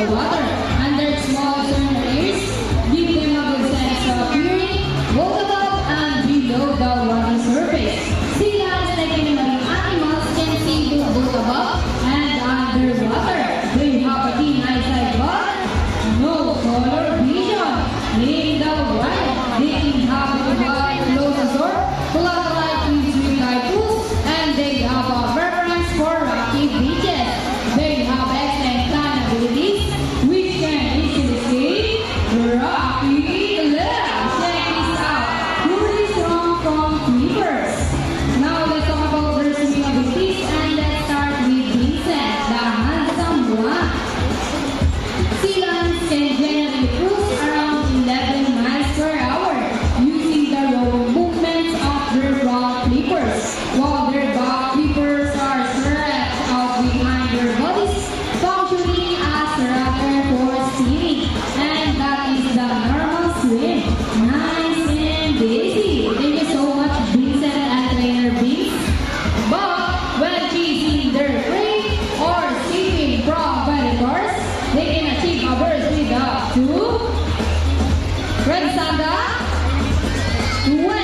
the water. And their small turner ears give them a good sense of hearing, both above and below the water surface. Sea lions, like any marine animals, can see both above and underwater. They have a keen eyesight but no color vision. In the wild, they inhabit what Losasaur, like with typhoons, and they have a preference for rocky beaches. They have excellent climb abilities, which can easily escape rocky ledges. Check this out. Truly strong from creepers. Now let's talk about their swimming abilities, and let's start with Vincent, the handsome one. Sea lions can generally cruise around 11 miles per hour using the rowing movements of their front flippers, while their back flippers are stretched out behind their bodies, functioning as rudder for steering. And that is the normal swim. Nice and easy. Thank you so much, Vincent and Trainer Vince. But when chasing their prey or escaping from predators, they can achieve a burst speed up to Red Sanda 20.